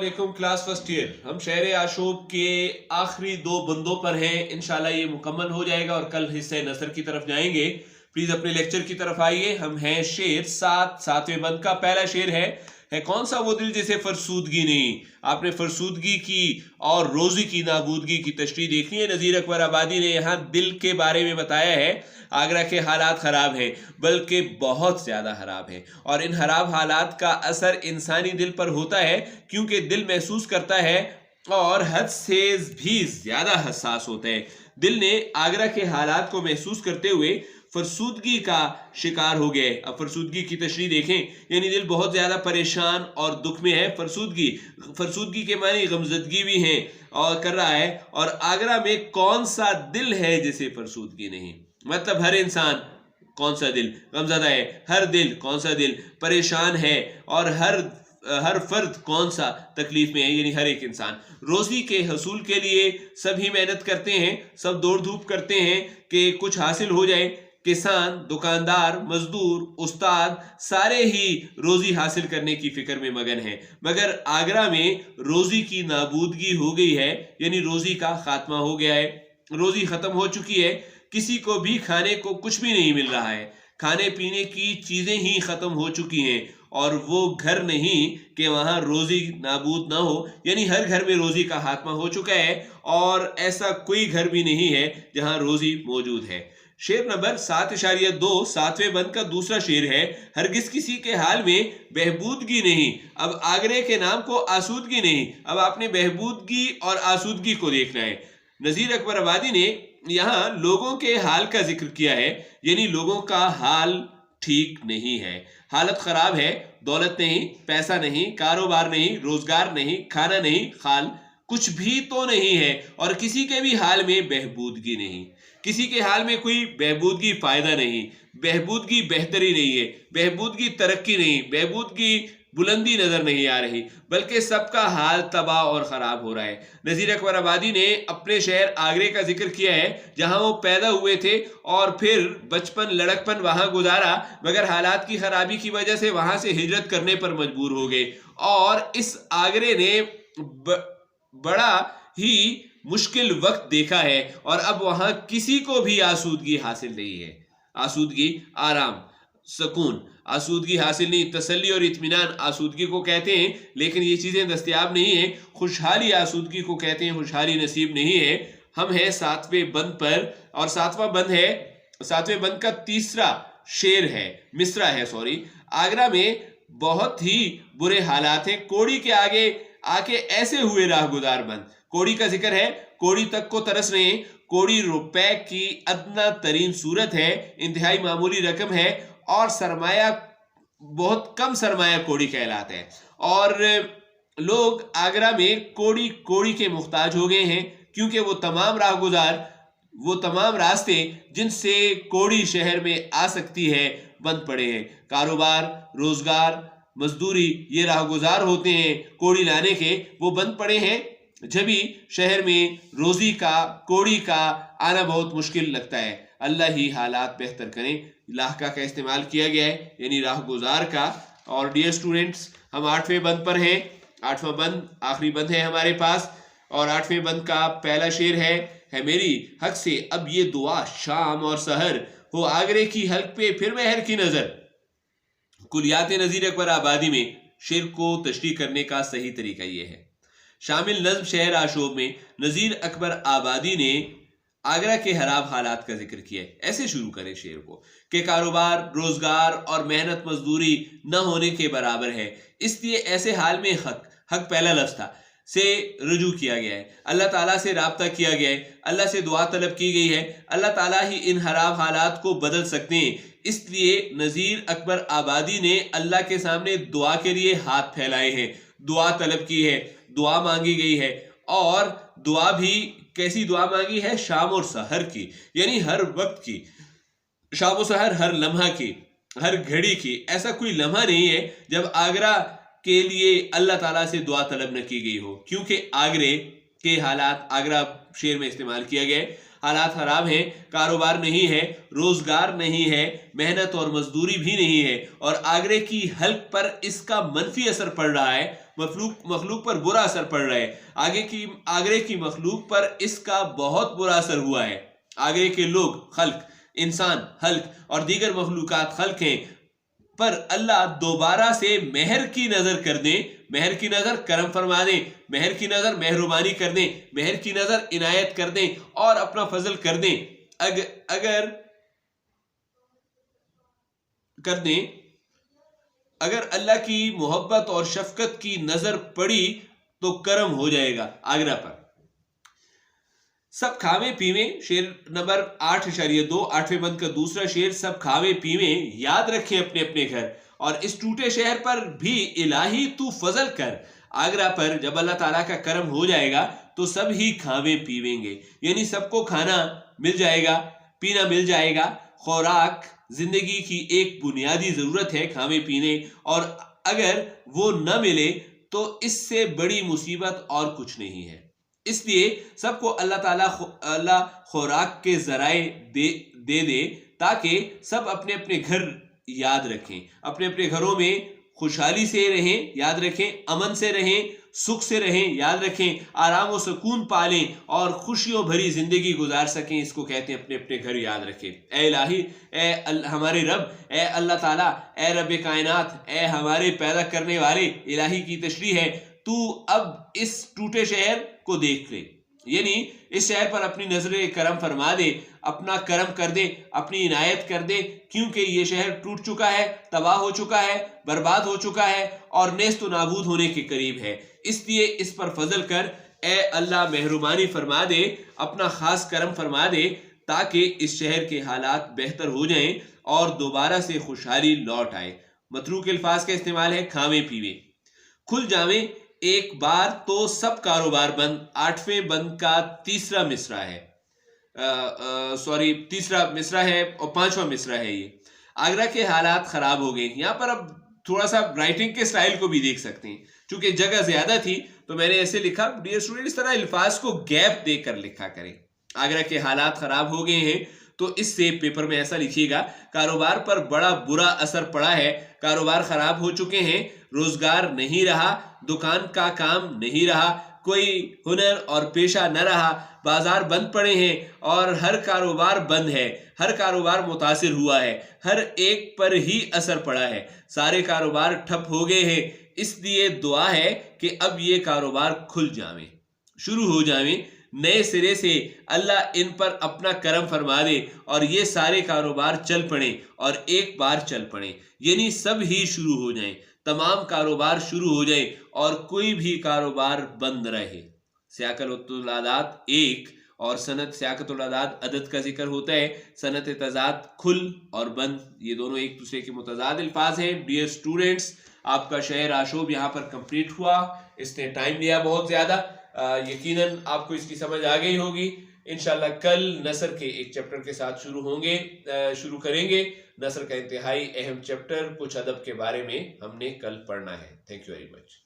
अस्सलामुअलैकुम class first year. हम शहर आशूब के आखिरी 2 बंदों पर हैं। इंशाल्लाह ये मुकम्मल हो जाएगा और कल हिस्से नसर की तरफ जाएंगे। प्लीज अपने लेक्चर की तरफ आइए। हम हैं शेर 7वें बंद का। पहला शेर है कौन सा वो दिल जिसे फरसूदगी नहीं। आपने फरसूदगी की और रोजी की नाबूदगी की तशरीह देखनी है। नज़ीर अकबर आबादी ने यहाँ दिल के बारे में बताया है। आगरा के हालात ख़राब हैं, बल्कि बहुत ज़्यादा ख़राब हैं, और इन ख़राब हालात का असर इंसानी दिल पर होता है, क्योंकि दिल महसूस करता है और हद से भी ज़्यादा हसास होता है। दिल ने आगरा के हालात को महसूस करते हुए फरसूदगी का शिकार हो गए। अब फरसूदगी की तशरीह देखें, यानी दिल बहुत ज़्यादा परेशान और दुख में है। फरसूदगी के मानी गमजदगी भी है और कर रहा है। और आगरा में कौन सा दिल है जिसे फरसूदगी नहीं, मतलब हर इंसान कौन सा दिल गमज़दा है, हर दिल कौन सा दिल परेशान है, और हर फर्द कौन सा तकलीफ में है, यानी हर एक इंसान। रोज़ी के हसूल के लिए सभी मेहनत करते हैं, सब दौड़ धूप करते हैं कि कुछ हासिल हो जाए। किसान, दुकानदार, मजदूर, उस्ताद सारे ही रोज़ी हासिल करने की फिक्र में मगन हैं। मगर आगरा में रोज़ी की नाबूदगी हो गई है, यानी रोज़ी का खात्मा हो गया है। रोज़ी ख़त्म हो चुकी है। किसी को भी खाने को कुछ भी नहीं मिल रहा है। खाने पीने की चीज़ें ही ख़त्म हो चुकी हैं, और वो घर नहीं कि वहाँ रोज़ी नाबूद ना हो, यानी हर घर में रोज़ी का खात्मा हो चुका है, और ऐसा कोई घर भी नहीं है जहाँ रोज़ी मौजूद है। शेर नंबर 7.2 7वें बंद का दूसरा शेर है। हरगिज किसी के हाल में बहबूदगी नहीं। अब आगरे के नाम को आसूदगी नहीं, अब आपने बहबूदगी और आसूदगी को देखना है। नज़ीर अकबर आबादी ने यहाँ लोगों के हाल का जिक्र किया है, यानी लोगों का हाल ठीक नहीं है, हालत खराब है। दौलत नहीं, पैसा नहीं, कारोबार नहीं, रोजगार नहीं, खाना नहीं, खाल कुछ भी तो नहीं है, और किसी के भी हाल में बहबूदगी नहीं। किसी के हाल में कोई बहबूदगी फायदा नहीं, बहबूदगी बेहतरी नहीं है, बहबूदगी तरक्की नहीं, बहबूदगी बुलंदी नजर नहीं आ रही, बल्कि सबका हाल तबाह और ख़राब हो रहा है। नज़ीर अकबर आबादी ने अपने शहर आगरे का जिक्र किया है, जहां वो पैदा हुए थे और फिर बचपन लड़कपन वहां गुजारा, मगर हालात की खराबी की वजह से वहां से हिजरत करने पर मजबूर हो गए, और इस आगरे ने बड़ा ही मुश्किल वक्त देखा है, और अब वहां किसी को भी आसूदगी हासिल नहीं है। आसूदगी आराम, सुकून, आसूदगी हासिल नहीं, तसल्ली और इत्मीनान आसूदगी को कहते हैं, लेकिन ये चीज़ें दस्तयाब नहीं है। खुशहाली आसूदगी को कहते हैं, खुशहाली नसीब नहीं है। हम हैं 7वें बंद पर, और 7वां बंद है, 7वें बंद का तीसरा शेर है, मिसरा है सॉरी। आगरा में बहुत ही बुरे हालात हैं। कोड़ी के आगे आके ऐसे हुए राहगुजार बंद। कोड़ी का जिक्र है, कोड़ी तक को तरस रहे हैं। कोड़ी रुपए की अदना तरीन सूरत है, इंतहाई मामूली रकम है, और सरमाया बहुत कम सरमाया कोड़ी कहलाता है, और लोग आगरा में कोड़ी के मुख्ताज हो गए हैं, क्योंकि वो तमाम राहगुजार, वो तमाम रास्ते जिनसे कोड़ी शहर में आ सकती है बंद पड़े हैं। कारोबार, रोजगार, मजदूरी, ये राहगुजार होते हैं कोड़ी लाने के, वो बंद पड़े हैं। जब भी शहर में रोजी का, कोड़ी का आना बहुत मुश्किल लगता है। अल्लाह ही हालात बेहतर करें। लाहका का इस्तेमाल किया गया है, यानी राहगुजार का। और डियर स्टूडेंट्स, हम 8वें बंद पर हैं। 8वां बंद आखिरी बंद है हमारे पास, और 8वें बंद का पहला शेर है मेरी हक से अब ये दुआ शाम और सहर, हो आगरे की हल्क पे फिर महर की नजर। कुलियात नज़ीर अकबर आबादी में शेर को तशरीह करने का सही तरीका ये है। शामिल नज़्म शहर आशूब में नज़ीर अकबर आबादी ने आगरा के खराब हालात का जिक्र किया है। ऐसे शुरू करें शेर को कि कारोबार, रोजगार और मेहनत मजदूरी न होने के बराबर है, इसलिए ऐसे हाल में हक पहला लफ्ज़ था से रुजू किया गया है। अल्लाह ताला से राब्ता किया गया है, अल्लाह से दुआ तलब की गई है। अल्लाह ताला ही इन खराब हालात को बदल सकते हैं, इसलिए नज़ीर अकबर आबादी ने अल्लाह के सामने दुआ के लिए हाथ फैलाए हैं, दुआ तलब की है, दुआ मांगी गई है। और दुआ भी कैसी दुआ मांगी है? शाम और सहर की, यानी हर वक्त की, शाम और सहर, हर लम्हा की, हर घड़ी की। ऐसा कोई लम्हा नहीं है जब आगरा के लिए अल्लाह ताला से दुआ तलब न की गई हो, क्योंकि आगरे के हालात, आगरा शेर में इस्तेमाल किया गया है, हालात खराब हैं। कारोबार नहीं है, रोजगार नहीं है, मेहनत और मजदूरी भी नहीं है, और आगरे की हल्क पर इसका मनफी असर पड़ रहा है। मखलूक पर बुरा असर पड़ रहा है। आगरे की मखलूक पर इसका बहुत बुरा असर हुआ है। आगरे के लोग, खल्क, इंसान, हल्क और दीगर मखलूकात खल्क हैं, पर अल्लाह दोबारा से मेहर की नजर कर दे, मेहर की नजर करम फरमा दे, मेहर की नजर मेहरबानी कर दे, मेहर की नजर इनायत कर दे और अपना फजल कर दे। अगर अल्लाह की मोहब्बत और शफकत की नजर पड़ी तो करम हो जाएगा आगरा पर। सब खावे पीवे, शेर नंबर 8.2, 8वें बंद का दूसरा शेर। सब खावे पीवे, याद रखें अपने अपने घर, और इस टूटे शहर पर भी इलाही तू फजल कर। आगरा पर जब अल्लाह ताला का करम हो जाएगा तो सब ही खावे पीवेंगे, यानी सबको खाना मिल जाएगा, पीना मिल जाएगा। खुराक जिंदगी की एक बुनियादी जरूरत है, खावे पीने, और अगर वो न मिले तो इससे बड़ी मुसीबत और कुछ नहीं है। इसलिए सबको अल्लाह खुराक के जराए दे ताकि सब अपने अपने घर याद रखें, अपने अपने घरों में खुशहाली से रहें, याद रखें, अमन से रहें, सुख से रहें, याद रखें, आराम और सुकून पालें और खुशियों भरी जिंदगी गुजार सकें। इसको कहते हैं अपने अपने घर याद रखें। ए इलाही, ए हमारे रब, ए अल्लाह ताला, ए रब कायनात, ए हमारे पैदा करने वाले, इलाही की तशरीह है, तू अब इस टूटे शहर को देख ले, यानी इस शहर पर अपनी नजरे करम फरमा दे, अपना करम कर दे, अपनी इनायत कर दे, क्योंकि ये शहर टूट चुका है, तबाह हो चुका है, बर्बाद हो चुका है और नेस्त नाबूद होने के करीब है। इसलिए इस पर फजल कर, ए अल्लाह मेहरबानी फरमा दे, अपना खास करम फरमा दे, ताकि इस शहर के हालात बेहतर हो जाएं और दोबारा से खुशहाली लौट आए। मतरूक अल्फाज का इस्तेमाल है खावे पीवे। खुल जावे एक बार तो सब कारोबार बंद, 8वें बंद का तीसरा मिसरा है, तीसरा मिसरा है और 5वां मिसरा है ये। आगरा के हालात खराब हो गए। यहाँ पर अब थोड़ा सा राइटिंग के स्टाइल को भी देख सकते हैं, चूंकि जगह ज्यादा थी तो मैंने ऐसे लिखा। डियर स्टूडेंट, इस तरह अल्फाज को गैप देकर लिखा करें। आगरा के हालात खराब हो गए हैं तो इससे पेपर में ऐसा लिखिएगा, कारोबार पर बड़ा बुरा असर पड़ा है, कारोबार खराब हो चुके हैं, रोजगार नहीं रहा, दुकान का काम नहीं रहा, कोई हुनर और पेशा न रहा, बाजार बंद पड़े हैं और हर कारोबार बंद है, हर कारोबार मुतासिर हुआ है, हर एक पर ही असर पड़ा है, सारे कारोबार ठप हो गए हैं। इसलिए दुआ है कि अब ये कारोबार खुल जावे, शुरू हो जावे नए सिरे से, अल्लाह इन पर अपना करम फरमा दे और ये सारे कारोबार चल पड़े और एक बार चल पड़े, यानी सब ही शुरू हो जाएं, तमाम कारोबार शुरू हो जाए और कोई भी कारोबार बंद रहे। सियाकतुल आदाद 1 और सनत सियाकतुल आदाद अदद का जिक्र होता है। सनत तजाद खुल और बंद, ये दोनों एक दूसरे के मुतजाद अल्फाज हैं। डियर स्टूडेंट्स, आपका शेर आशूब यहाँ पर कंप्लीट हुआ। इसने टाइम लिया बहुत ज़्यादा, यकीनन आपको इसकी समझ आ गई होगी। इंशाल्लाह कल नसर के एक चैप्टर के साथ शुरू करेंगे। नसर का इंतहाई अहम चैप्टर कुछ अदब के बारे में हमने कल पढ़ना है। Thank you very much.